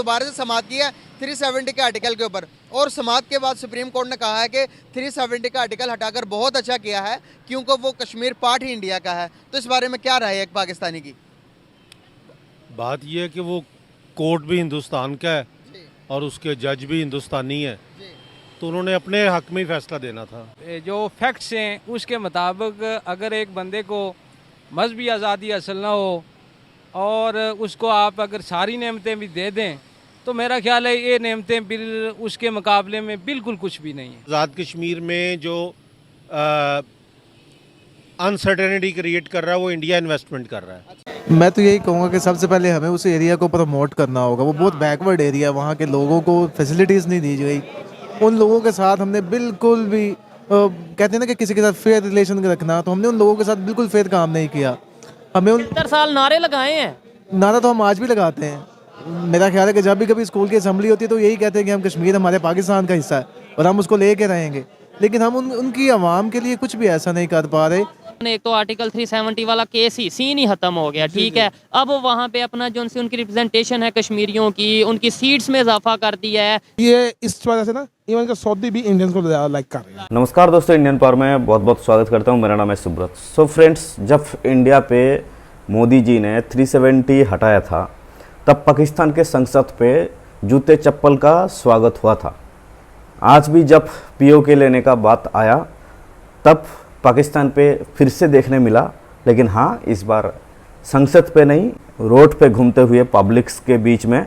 दोबारा से समाप्त किया है 370 के आर्टिकल के ऊपर, और समाप्त के बाद सुप्रीम कोर्ट ने कहा है कि 370 का आर्टिकल हटाकर बहुत अच्छा किया है क्योंकि वो कश्मीर पार्ट ही इंडिया का है। तो इस बारे में क्या राय है एक पाकिस्तानी की? बात यह है कि वो कोर्ट भी हिंदुस्तान का है और उसके जज भी हिंदुस्तानी है, तो उन्होंने अपने हक में ही फैसला देना था। जो फैक्ट्स हैं उसके मुताबिक अगर एक बंदे को मजहबी आज़ादी हासिल ना हो और उसको आप अगर सारी नेमतें भी दे दें तो मेरा ख्याल है ये नेमतें बिल उसके मुकाबले में बिल्कुल कुछ भी नहीं है। आज़ाद कश्मीर में जो अनसर्टेनिटी क्रिएट कर रहा है वो इंडिया इन्वेस्टमेंट कर रहा है। मैं तो यही कहूँगा कि सबसे पहले हमें उस एरिया को प्रमोट करना होगा। वो बहुत बैकवर्ड एरिया है, वहाँ के लोगों को फैसिलिटीज़ नहीं दी गई। उन लोगों के साथ हमने बिल्कुल भी कहते हैं ना कि किसी के साथ फेयर रिलेशन रखना, तो हमने उन लोगों के साथ बिल्कुल फेयर काम नहीं किया। हमें 70 साल नारे लगाए हैं, नारा तो हम आज भी लगाते हैं। मेरा ख्याल है कि जब भी कभी स्कूल की असेंबली होती है तो यही कहते हैं कि हम कश्मीर हमारे पाकिस्तान का हिस्सा है और हम उसको लेके रहेंगे, लेकिन हम उनकी आवाम के लिए कुछ भी ऐसा नहीं कर पा रहे। एक तो आर्टिकल 370 वाला केस ही सीन ही खत्म हो गया, ठीक है। अब वहाँ पे अपना जो उनकी रिप्रेजेंटेशन है कश्मीरियों की, उनकी सीट्स में इजाफा कर दिया है। ये इस वजह से ना इवन का सऊदी भी इंडियंस को लाइक कर रहे हैं। नमस्कार दोस्तों, इंडियन पावर में बहुत बहुत स्वागत करता हूं। मेरा नाम है सुब्रत। सो फ्रेंड्स, जब इंडिया पे मोदी जी ने 370 हटाया था तब पाकिस्तान के संसद पे जूते चप्पल का स्वागत हुआ था। आज भी जब पीओके लेने का बात आया तब पाकिस्तान पे फिर से देखने मिला, लेकिन हाँ, इस बार संसद पे नहीं, रोड पे घूमते हुए पब्लिक्स के बीच में।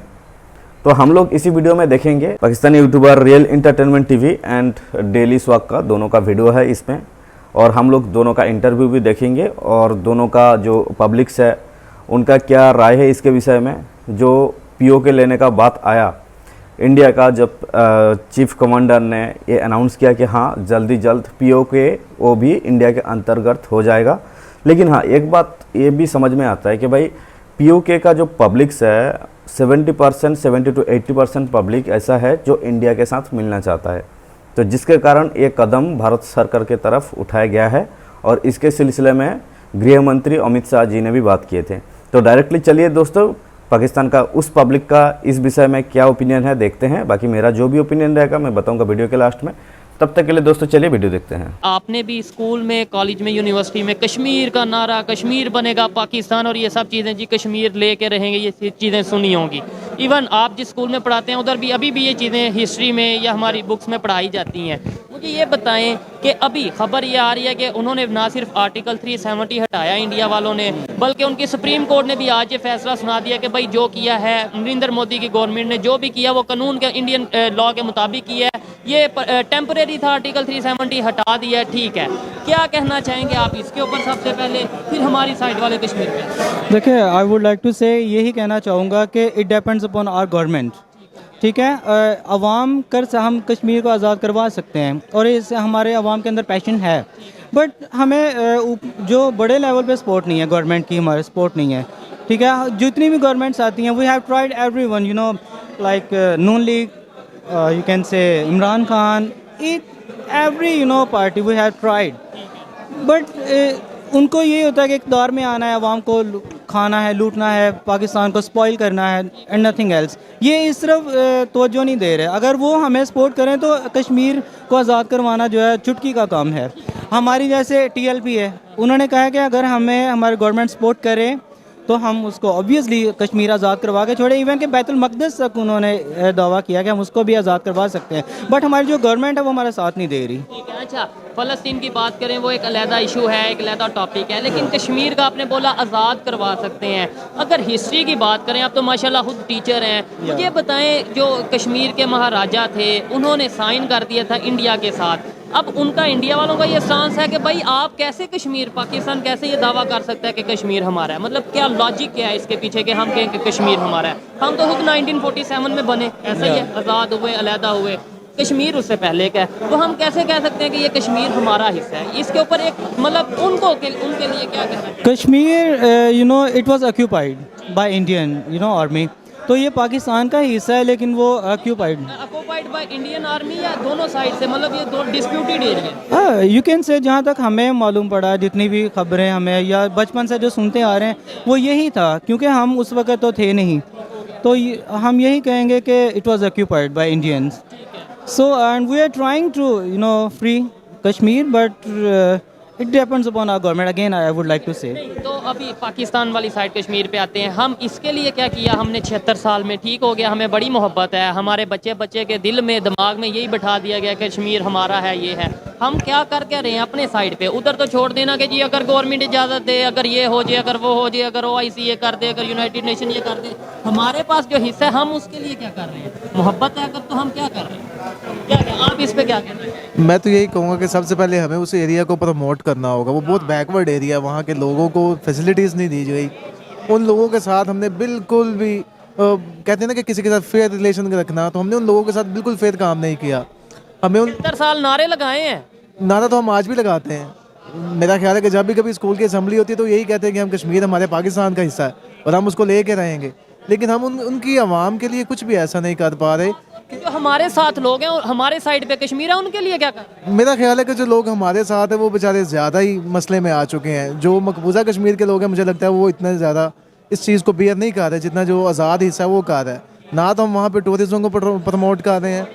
तो हम लोग इसी वीडियो में देखेंगे Pakistani YouTuber real entertainment TV and daily swag का दोनों का वीडियो है इसमें, और हम लोग दोनों का इंटरव्यू भी देखेंगे और दोनों का जो पब्लिक्स है उनका क्या राय है इसके विषय में। जो पीओके लेने का बात आया, इंडिया का जब चीफ कमांडर ने ये अनाउंस किया कि हाँ जल्द पीओके वो भी इंडिया के अंतर्गत हो जाएगा, लेकिन हाँ एक बात ये भी समझ में आता है कि भाई पीओके का जो पब्लिक्स है 70% 70 to 80% पब्लिक ऐसा है जो इंडिया के साथ मिलना चाहता है, तो जिसके कारण ये कदम भारत सरकार के तरफ उठाया गया है और इसके सिलसिले में गृह मंत्री अमित शाह जी ने भी बात किए थे। तो डायरेक्टली चलिए दोस्तों, पाकिस्तान का उस पब्लिक का इस विषय में क्या ओपिनियन है देखते हैं। बाकी मेरा जो भी ओपिनियन रहेगा मैं बताऊंगा वीडियो के लास्ट में। तब तक के लिए दोस्तों चलिए वीडियो देखते हैं। आपने भी स्कूल में, कॉलेज में, यूनिवर्सिटी में कश्मीर का नारा, कश्मीर बनेगा पाकिस्तान और ये सब चीज़ें जी, कश्मीर लेके रहेंगे, ये चीज़ें सुनी होंगी। इवन आप जिस स्कूल में पढ़ाते हैं उधर भी अभी भी ये चीज़ें हिस्ट्री में या हमारी बुक्स में पढ़ाई जाती हैं। मुझे ये बताएं कि अभी खबर ये आ रही है कि उन्होंने ना सिर्फ आर्टिकल 370 हटाया इंडिया वालों ने, बल्कि उनकी सुप्रीम कोर्ट ने भी आज ये फैसला सुना दिया कि भाई जो किया है नरेंद्र मोदी की गवर्नमेंट ने, जो भी किया वो कानून के, इंडियन लॉ के मुताबिक किया है। ये टेम्परेरी था, आर्टिकल 370 हटा दिया है, ठीक है। क्या कहना चाहेंगे आप इसके ऊपर सबसे पहले, फिर हमारी साइड वाले कश्मीर पे? देखिए, आई वुड लाइक टू से यही कहना चाहूँगा कि it depends upon our government, ठीक है। अवाम कर से हम कश्मीर को आज़ाद करवा सकते हैं और इससे हमारे अवाम के अंदर पैशन है, बट हमें जो बड़े लेवल पे सपोर्ट नहीं है, गवर्नमेंट की हमारे सपोर्ट नहीं है, ठीक है। जितनी भी गवर्नमेंट्स आती हैं, we have tried everyone, you know, like Noon league, you can say Imran Khan, every party we have tried, but उनको ये होता है कि इक़्तिदार में आना है, अवाम को खाना है, लूटना है, पाकिस्तान को स्पॉइल करना है एंड नथिंग एल्स। ये इस तरफ तवज्जो नहीं दे रहे। अगर वो हमें सपोर्ट करें तो कश्मीर को आज़ाद करवाना जो है चुटकी का काम है। हमारी जैसे TLP है, उन्होंने कहा कि अगर हमें हमारी गवर्नमेंट सपोर्ट करे तो हम उसको ऑब्वियसली कश्मीर आज़ाद करवा के छोड़े। इवन के बैतुल मक़दस तक उन्होंने दावा किया कि हम उसको भी आज़ाद करवा सकते हैं, बट हमारी जो गवर्नमेंट है वो हमारा साथ नहीं दे रही। ठीक है, अच्छा, फ़लस्तीन की बात करें, वो एक अलहदा इशू है, एक अलहदा टॉपिक है, लेकिन कश्मीर का आपने बोला आज़ाद करवा सकते हैं। अगर हिस्ट्री की बात करें, आप तो माशाल्लाह खुद टीचर हैं, मुझे बताएं जो कश्मीर के महाराजा थे उन्होंने साइन कर दिया था इंडिया के साथ। अब उनका, इंडिया वालों का ये स्टांस है कि भाई आप कैसे कश्मीर, पाकिस्तान कैसे ये दावा कर सकता है कि कश्मीर हमारा है? मतलब क्या लॉजिक क्या है इसके पीछे कि हम कहें कि कश्मीर हमारा है? हम तो खुद 1947 में बने, ऐसा ही है, आज़ाद हुए, अलहदा हुए। कश्मीर उससे पहले का है, तो हम कैसे कह सकते हैं कि ये कश्मीर हमारा हिस्सा है? इसके ऊपर एक मतलब उनके लिए क्या कहना है? Kashmir, you know, it was occupied by Indian, you know, army, तो ये पाकिस्तान का हिस्सा है, लेकिन वो ऑक्यूपाइड बाय इंडियन आर्मी या दोनों साइड से, मतलब ये दो disputed area? You can say, जहाँ तक हमें मालूम पड़ा, जितनी भी खबरें हमें या बचपन से जो सुनते आ रहे हैं वो यही था, क्योंकि हम उस वक्त तो थे नहीं, तो हम यही कहेंगे कि it was occupied by Indians. So and we are trying to free Kashmir, but it depends upon our government. Again I would like to say. तो अभी पाकिस्तान वाली साइड कश्मीर पे आते हैं. हम इसके लिए क्या किया हमने 76 साल में? ठीक हो गया, हमें बड़ी मोहब्बत है, हमारे बच्चे बच्चे के दिल में दिमाग में यही बैठा दिया गया कश्मीर हमारा है, ये है. हम क्या कर रहे हैं अपने साइड पे? उधर तो छोड़ देना कि जी अगर गवर्नमेंट इजाज़त दे, अगर ये हो जाए, अगर वो हो जाए, अगर OIC ये कर दे, अगर यूनाइटेड नेशन ये कर दे. हमारे पास जो हिस्सा है हम उसके लिए क्या कर रहे हैं? मोहब्बत है अगर तो हम क्या कर रहे हैं? क्या आप इस पे क्या कह रहे हैं? मैं तो यही कहूँगा कि सबसे पहले हमें उस एरिया को प्रमोट करना होगा. वो बहुत बैकवर्ड एरिया है, वहाँ के लोगों को फैसिलिटीज़ नहीं दी गई. उन लोगों के साथ हमने बिल्कुल भी कहते हैं ना कि किसी के साथ फेयर रिलेशन रखना, तो हमने उन लोगों के साथ बिल्कुल फेयर काम नहीं किया. हमें उन 70 साल नारे लगाए हैं. नारा तो हम आज भी लगाते हैं. मेरा ख्याल है कि जब भी कभी स्कूल की असेंबली होती है तो यही कहते हैं कि हम कश्मीर हमारे पाकिस्तान का हिस्सा है और हम उसको लेके रहेंगे. लेकिन हम उनकी आवाम के लिए कुछ भी ऐसा नहीं कर पा रहे. जो हमारे साथ लोग हैं और हमारे साइड पे कश्मीर है, उनके लिए क्या कर रहे हैं? मेरा ख्याल है कि जो लोग हमारे साथ हैं वो बेचारे ज़्यादा ही मसले में आ चुके हैं. जो मकबूजा कश्मीर के लोग हैं, मुझे लगता है वो इतना ज़्यादा इस चीज़ को बेयर नहीं कर रहे जितना जो आज़ाद हिस्सा है वो कर रहा है. ना तो हम वहाँ पे टूरिज्म को प्रमोट कर रहे हैं,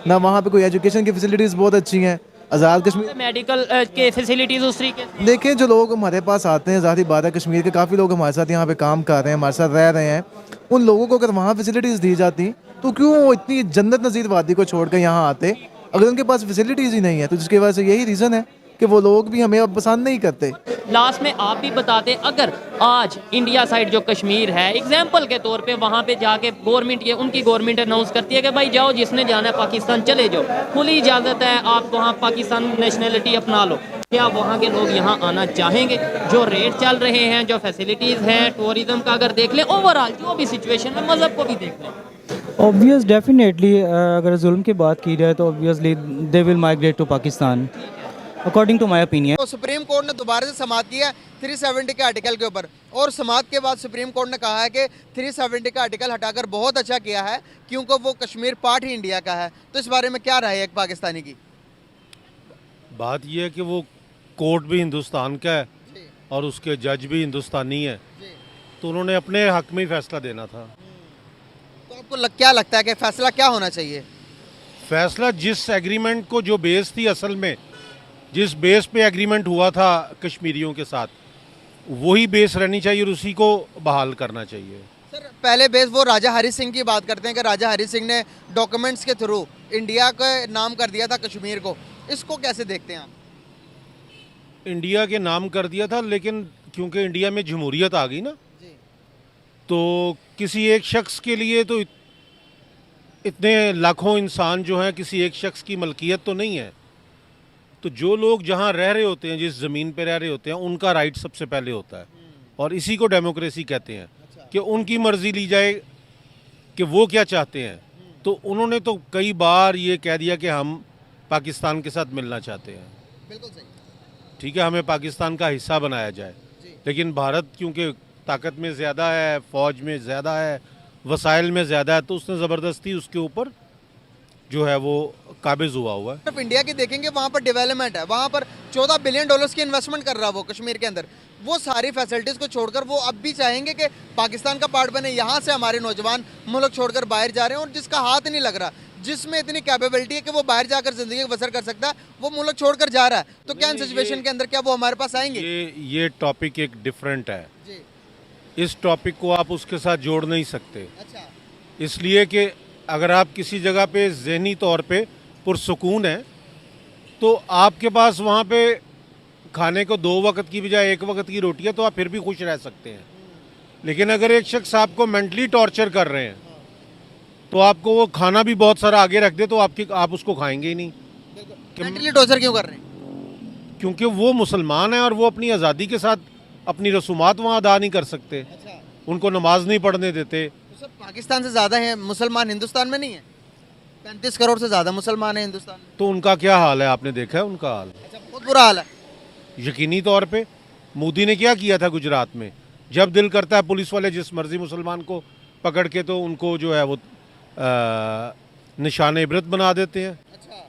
ना वहाँ पे कोई एजुकेशन की फैसिलिटीज़ बहुत अच्छी हैं. आज़ाद कश्मीर मेडिकल के फैसिलिटीज़ उस तरीके से. देखें, जो लोग हमारे पास आते हैं, ज़ाहिर बात है कश्मीर के काफ़ी लोग हमारे साथ यहाँ पे काम कर रहे हैं, हमारे साथ रह रहे हैं. उन लोगों को अगर वहाँ फैसिलिटीज़ दी जाती तो क्यों वो इतनी जन्नत नज़ीर वादी को छोड़कर यहाँ आते? अगर उनके पास फैसिलिटीज़ ही नहीं है तो जिसकी वजह से यही रीज़न है कि वो लोग भी हमें अब पसंद नहीं करते. लास्ट में आप भी बताते, अगर आज इंडिया साइड जो कश्मीर है एग्जाम्पल के तौर पे वहाँ पे जाके गवर्नमेंट ये उनकी गवर्नमेंट अनाउंस करती है कि भाई जाओ, जिसने जाना है पाकिस्तान चले जाओ, खुली इजाज़त है, आप वहाँ पाकिस्तान नेशनलिटी अपना लो. क्या वहाँ के लोग यहाँ आना चाहेंगे? जो रेट चल रहे हैं, जो फैसिलिटीज़ हैं, टूरिज्म का अगर देख लें, ओवरऑल जो भी सिचुएशन है, मज़हब को भी देख लें, ऑब्वियस डेफिनेटली अगर जुल्म की बात की जाए तो obviously they will migrate to Pakistan, according to my opinion. तो सुप्रीम कोर्ट ने दोबारा से समाअत किया है 370 के आर्टिकल के ऊपर, और समाअत के बाद सुप्रीम कोर्ट ने कहा है कि 370 का आर्टिकल हटाकर बहुत अच्छा किया है क्योंकि वो कश्मीर पार्ट ही इंडिया का है. तो इस बारे में क्या राय है एक पाकिस्तानी की? बात यह है कि वो कोर्ट भी हिंदुस्तान का है और उसके जज भी हिंदुस्तानी है, तो उन्होंने अपने हक में ही फैसला देना था. तो आपको क्या लगता है कि फैसला क्या होना चाहिए? फैसला जिस एग्रीमेंट को, जो बेस थी असल में, जिस बेस पे एग्रीमेंट हुआ था कश्मीरियों के साथ, वही बेस रहनी चाहिए और उसी को बहाल करना चाहिए. सर, पहले बेस वो राजा हरी सिंह की बात करते हैं कि राजा हरी सिंह ने डॉक्यूमेंट्स के थ्रू इंडिया के नाम कर दिया था कश्मीर को. इसको कैसे देखते हैं आप? इंडिया के नाम कर दिया था, लेकिन क्योंकि इंडिया में जमहूरियत आ गई ना, तो किसी एक शख्स के लिए तो इतने लाखों इंसान जो हैं किसी एक शख्स की मलकियत तो नहीं है. तो जो लोग जहाँ रह रहे होते हैं, जिस ज़मीन पे रह रहे होते हैं, उनका राइट सबसे पहले होता है, और इसी को डेमोक्रेसी कहते हैं. कि उनकी मर्ज़ी ली जाए कि वो क्या चाहते हैं. तो उन्होंने तो कई बार ये कह दिया कि हम पाकिस्तान के साथ मिलना चाहते हैं. बिल्कुल सही. ठीक है, हमें पाकिस्तान का हिस्सा बनाया जाए, लेकिन भारत क्योंकि ताकत में ज़्यादा है, फ़ौज में ज़्यादा है, वसाइल में ज़्यादा है, तो उसने ज़बरदस्ती उसके ऊपर जो है वो काबिज़ हुआ है. सिर्फ इंडिया की देखेंगे, वहाँ पर डेवलपमेंट है, वहाँ पर $14 बिलियन की इन्वेस्टमेंट कर रहा है वो कश्मीर के अंदर. वो सारी फैसिलिटीज़ को छोड़कर वो अब भी चाहेंगे कि पाकिस्तान का पार्ट बने. यहाँ से हमारे नौजवान मुल्क छोड़कर बाहर जा रहे हैं, और जिसका हाथ नहीं लग रहा, जिसमें इतनी कैपेबिलिटी है कि वो बाहर जाकर ज़िंदगी बसर कर सकता है, वो मुल्क छोड़कर जा रहा है. तो क्या इन सिचुएशन के अंदर क्या वो हमारे पास आएंगे? ये टॉपिक एक डिफरेंट है. इस टॉपिक को आप उसके साथ जोड़ नहीं सकते. अच्छा. इसलिए कि अगर आप किसी जगह पे ज़हनी तौर पे पुरसुकून है, तो आपके पास वहाँ पे खाने को 2 वक्त की बजाय 1 वक्त की रोटी है, तो आप फिर भी खुश रह सकते हैं. लेकिन अगर एक शख्स आपको मेंटली टॉर्चर कर रहे हैं, तो आपको वो खाना भी बहुत सारा आगे रख दे, तो आप उसको खाएंगे ही नहीं. मेंटली टॉर्चर क्यों कर रहे हैं? क्योंकि वो मुसलमान है और वो अपनी आज़ादी के साथ अपनी रसूमात वहाँ अदा नहीं कर सकते. अच्छा. उनको नमाज नहीं पढ़ने देते. तो सब पाकिस्तान से ज़्यादा है मुसलमान हिंदुस्तान में नहीं है? 35 करोड़ से ज़्यादा मुसलमान है हिंदुस्तान में. तो उनका क्या हाल है, आपने देखा है उनका हाल? अच्छा, बहुत बुरा हाल है. यकीनी तौर पे मोदी ने क्या किया था गुजरात में? जब दिल करता है पुलिस वाले जिस मर्जी मुसलमान को पकड़ के तो उनको जो है वो निशान इबरत बना देते हैं. अच्छा.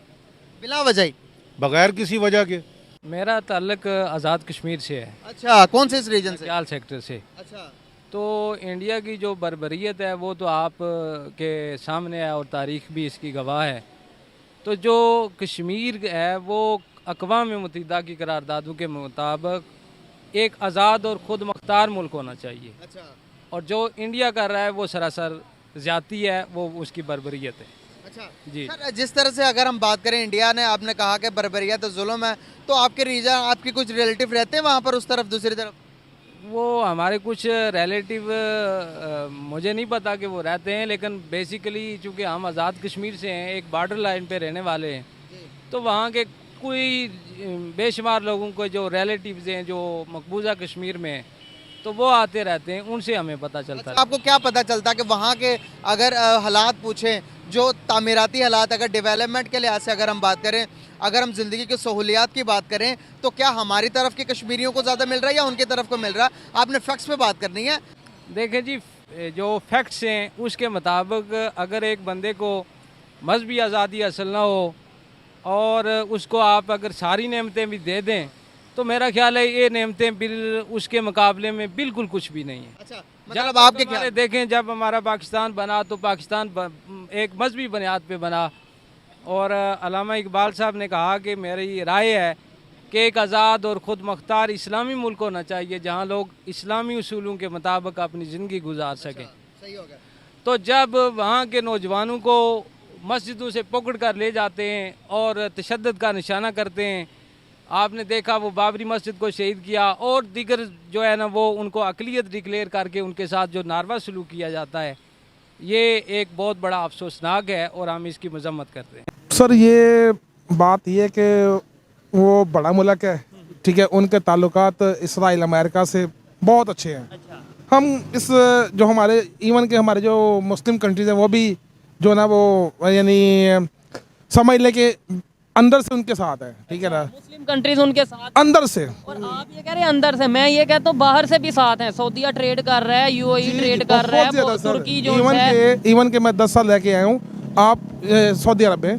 बिला वजह ही? बगैर किसी वजह के. मेरा ताल्लुक आज़ाद कश्मीर से है. अच्छा, कौन से इस रीजन से? चाल सेक्टर से. अच्छा. तो इंडिया की जो बर्बरियत है वो तो आप के सामने है और तारीख भी इसकी गवाह है। तो जो कश्मीर है वो अक़वाम मुत्तहिदा की करारदादों के मुताबिक एक आज़ाद और ख़ुद मुख्तार मुल्क होना चाहिए। अच्छा और जो इंडिया कर रहा है वो सरासर ज़्यादती है, वो उसकी बर्बरियत है। अच्छा जी। सर, जिस तरह से अगर हम बात करें इंडिया ने, आपने कहा कि बर्बरियत जुल्म है, तो आपके रीजन, आपके कुछ रिलेटिव रहते हैं वहाँ पर उस तरफ, दूसरी तरफ? वो हमारे कुछ रिलेटिव मुझे नहीं पता कि वो रहते हैं, लेकिन बेसिकली चूँकि हम आज़ाद कश्मीर से हैं, एक बॉर्डर लाइन पे रहने वाले हैं, तो वहाँ के कोई बेशुमार लोगों को जो रिलेटिव्स हैं जो मकबूजा कश्मीर में हैं, तो वो आते रहते हैं, उनसे हमें पता चलता है। आपको क्या पता चलता कि वहाँ के अगर हालात पूछें, जो तामीराती हालात, अगर डेवलपमेंट के लिहाज से अगर हम बात करें, अगर हम ज़िंदगी की सहूलियात की बात करें, तो क्या हमारी तरफ के कश्मीरियों को ज़्यादा मिल रहा है या उनकी तरफ को मिल रहा है? आपने फैक्ट्स पे बात करनी है। देखें जी, जो फैक्ट्स हैं उसके मुताबिक अगर एक बंदे को मजहबी आज़ादी हासिल ना हो और उसको आप अगर सारी नेमतें भी दे दें, तो मेरा ख्याल है ये नेमतें बिल उसके मुकाबले में बिल्कुल कुछ भी नहीं है। अच्छा, जब मतलब आपके क्या? देखें, जब हमारा पाकिस्तान बना तो पाकिस्तान एक मजहबी बुनियाद पे बना, और अल्लामा इकबाल साहब ने कहा कि मेरी राय है कि एक आज़ाद और ख़ुद मुख्तार इस्लामी मुल्क होना चाहिए जहाँ लोग इस्लामी उसूलों के मुताबिक अपनी ज़िंदगी गुजार सकें। सही हो गया। तो जब वहाँ के नौजवानों को मस्जिदों से पकड़ कर ले जाते हैं और तशद्दुद का निशाना करते हैं, आपने देखा वो बाबरी मस्जिद को शहीद किया, और दीगर जो है ना वो उनको अक़लियत डिक्लेयर करके उनके साथ जो नारवा सलूक किया जाता है, ये एक बहुत बड़ा अफसोसनाक है और हम इसकी मजम्मत करते हैं। सर ये बात ये कि वो बड़ा मुल्क है, ठीक है, उनके ताल्लुकात इसराइल अमेरिका से बहुत अच्छे हैं। हम इस जो हमारे इवन के हमारे जो मुस्लिम कंट्रीज़ हैं वो भी जो ना वो यानी समझ ले के अंदर से उनके साथ है, ठीक है ना, मुस्लिम कंट्रीज उनके साथ अंदर से। और आप ये कह रहे हैं अंदर से, मैं ये कहता हूँ बाहर से भी साथ हैं। सऊदीया ट्रेड कर रहा है, यूएई ट्रेड कर रहा है, वो तुर्की जो है। इवन के मैं 10 साल रह के आया हूँ आप सऊदी अरब में,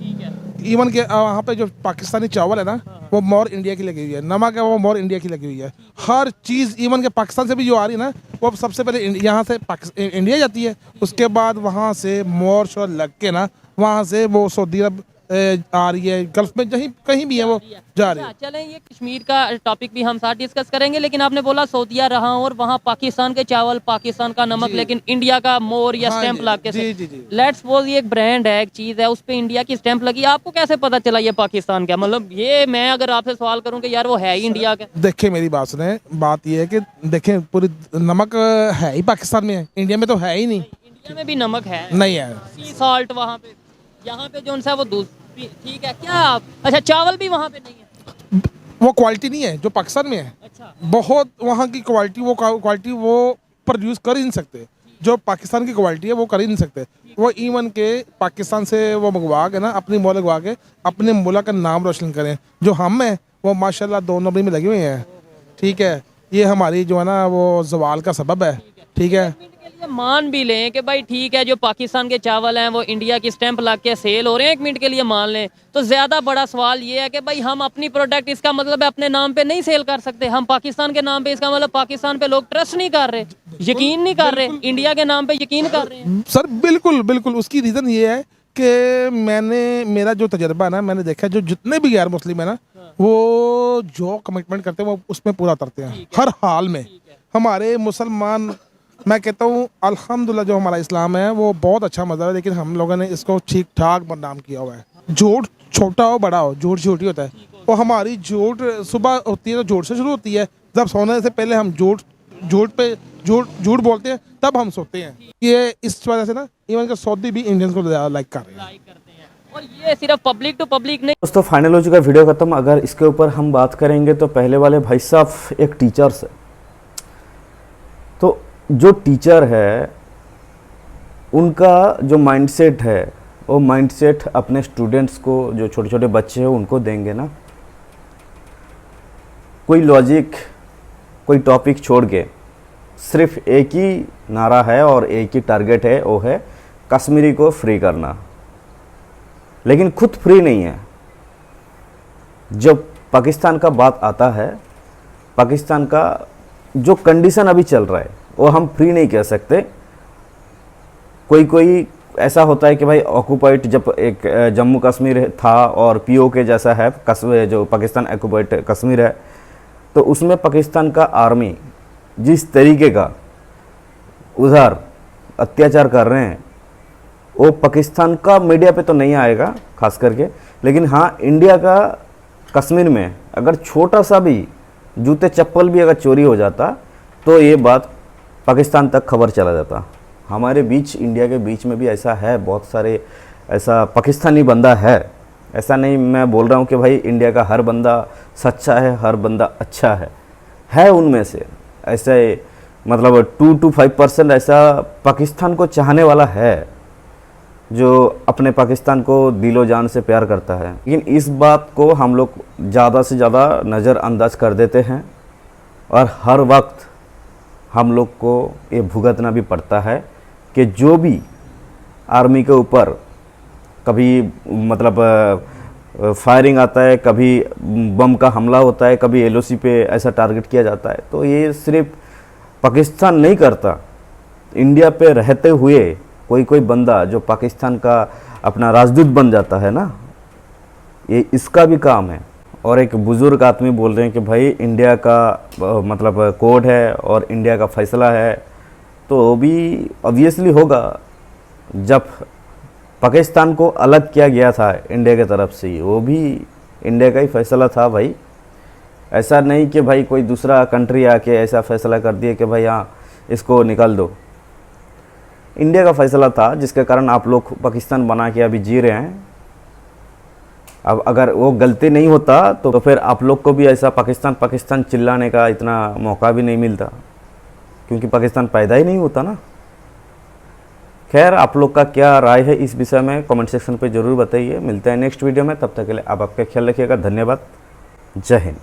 इवन के वहाँ पे जो पाकिस्तानी चावल है ना वो मोर इंडिया की लगी हुई है, नमक है वो मोर इंडिया की लगी हुई है, हर चीज़ इवन के पाकिस्तान से भी जो आ रही है ना वो सबसे पहले यहाँ से इंडिया जाती है, उसके बाद वहाँ से मोर शोर लग के ना वहाँ से वो सऊदी अरब आ रही है, गल्फ में जहीं कहीं भी है वो जा रही है। चलें, ये कश्मीर का टॉपिक भी हम साथ डिस्कस करेंगे, लेकिन आपने बोला सऊदीया रहा और वहाँ पाकिस्तान के चावल, पाकिस्तान का नमक, लेकिन इंडिया का मोर या स्टैंप लग के, लेट्स सपोज ये एक ब्रांड है, एक चीज़ है, उस पर इंडिया की स्टैंप लगी, आपको कैसे पता चला ये पाकिस्तान का? मतलब ये मैं अगर आपसे सवाल करूँ कि यार वो है ही इंडिया का। देखिए मेरी बात सुने, बात ये है कि देखें पूरी नमक है ही पाकिस्तान में है, इंडिया में तो है ही नहीं। इंडिया में भी नमक है, नहीं है, सी सॉल्ट वहाँ पे, यहाँ पे जो सा वो दूसरी, ठीक है क्या आप, अच्छा चावल भी वहाँ पे नहीं है, वो क्वालिटी नहीं है जो पाकिस्तान में है। अच्छा, बहुत वहाँ की क्वालिटी वो प्रोड्यूस कर ही नहीं सकते, जो पाकिस्तान की क्वालिटी है वो कर ही नहीं सकते। वो इवन के पाकिस्तान से वो मंगवा के ना अपनी मोल लगवा के अपने मुल्क का नाम रोशन करें। जो हम हैं वो माशाल्लाह 2 नंबर में लगे हुए हैं, ठीक है, ये हमारी जो है ना वो जवाल का सबब है, ठीक है। मान भी लें कि भाई ठीक है जो पाकिस्तान के चावल हैं वो इंडिया की स्टैंप लग के सेल हो रहे हैं, 1 मिनट के लिए मान लें, तो ज़्यादा बड़ा सवाल ये है कि भाई हम अपनी प्रोडक्ट, इसका मतलब है अपने नाम पे नहीं सेल कर सकते हम पाकिस्तान के नाम पे, इसका मतलब पाकिस्तान पे लोग ट्रस्ट नहीं कर रहे, यकीन नहीं कर रहे, इंडिया के नाम पे यकीन कर रहे हैं। सर बिल्कुल बिल्कुल, उसकी रीज़न ये है कि मेरा जो तजर्बा है ना, मैंने देखा जो जितने भी गैर मुस्लिम है ना वो जो कमिटमेंट करते हैं वो उसमें पूरा करते हैं हर हाल में। हमारे मुसलमान, मैं कहता हूँ अल्हम्दुलिल्लाह जो हमारा इस्लाम है वो बहुत अच्छा मज़हब है, लेकिन हम लोगों ने इसको ठीक ठाक बदनाम किया हुआ है। झूठ छोटा हो बड़ा हो, झूठ झूठी होता है, और हमारी झूठ सुबह होती है तो झूठ से शुरू होती है, जब सोने से पहले हम झूठ बोलते हैं तब हम सोते हैं। ये इस वजह से ना इवन के सऊदी भी इंडियंस को लाइक कर रहे हैं, और ये सिर्फ पब्लिक टू पब्लिक नहीं। दोस्तों फाइनल हो चुका वीडियो खत्म। अगर इसके ऊपर हम बात करेंगे तो पहले वाले भाई साहब एक टीचर्स है, तो जो टीचर है उनका जो माइंडसेट है वो माइंडसेट अपने स्टूडेंट्स को, जो छोटे छोटे बच्चे हैं उनको देंगे ना, कोई लॉजिक, कोई टॉपिक छोड़ के सिर्फ एक ही नारा है और एक ही टारगेट है, वो है कश्मीरी को फ्री करना, लेकिन खुद फ्री नहीं है। जब पाकिस्तान का बात आता है, पाकिस्तान का जो कंडीशन अभी चल रहा है वो हम फ्री नहीं कह सकते। कोई कोई ऐसा होता है कि भाई ऑक्यूपाइड, जब एक जम्मू कश्मीर था और पीओके जैसा है कश्मीर, जो पाकिस्तान ऑक्यूपाइड कश्मीर है, तो उसमें पाकिस्तान का आर्मी जिस तरीके का उधर अत्याचार कर रहे हैं, वो पाकिस्तान का मीडिया पे तो नहीं आएगा खास करके, लेकिन हाँ इंडिया का कश्मीर में अगर छोटा सा भी जूते चप्पल भी अगर चोरी हो जाता तो ये बात पाकिस्तान तक खबर चला जाता। हमारे बीच, इंडिया के बीच में भी ऐसा है, बहुत सारे ऐसा पाकिस्तानी बंदा है। ऐसा नहीं मैं बोल रहा हूँ कि भाई इंडिया का हर बंदा सच्चा है, हर बंदा अच्छा है उनमें से ऐसे मतलब 2 to 5% ऐसा पाकिस्तान को चाहने वाला है, जो अपने पाकिस्तान को दिलो जान से प्यार करता है। लेकिन इस बात को हम लोग ज़्यादा से ज़्यादा नज़रअंदाज कर देते हैं और हर वक्त हम लोग को ये भुगतना भी पड़ता है कि जो भी आर्मी के ऊपर कभी मतलब फायरिंग आता है, कभी बम का हमला होता है, कभी एलओसी पे ऐसा टारगेट किया जाता है, तो ये सिर्फ पाकिस्तान नहीं करता, इंडिया पे रहते हुए कोई कोई बंदा जो पाकिस्तान का अपना राजदूत बन जाता है ना, ये इसका भी काम है। और एक बुज़ुर्ग आदमी बोल रहे हैं कि भाई इंडिया का मतलब कोड है और इंडिया का फैसला है, तो वो भी ऑब्वियसली होगा। जब पाकिस्तान को अलग किया गया था इंडिया की तरफ से, वो भी इंडिया का ही फैसला था भाई। ऐसा नहीं कि भाई कोई दूसरा कंट्री आके ऐसा फैसला कर दिए कि भाई हाँ इसको निकाल दो। इंडिया का फैसला था जिसके कारण आप लोग पाकिस्तान बना के अभी जी रहे हैं। अब अगर वो गलती नहीं होता तो फिर आप लोग को भी ऐसा पाकिस्तान पाकिस्तान चिल्लाने का इतना मौका भी नहीं मिलता, क्योंकि पाकिस्तान पैदा ही नहीं होता ना। खैर, आप लोग का क्या राय है इस विषय में कमेंट सेक्शन पे ज़रूर बताइए। मिलते हैं नेक्स्ट वीडियो में, तब तक के लिए आप आपका ख्याल रखिएगा। धन्यवाद, जय हिंद।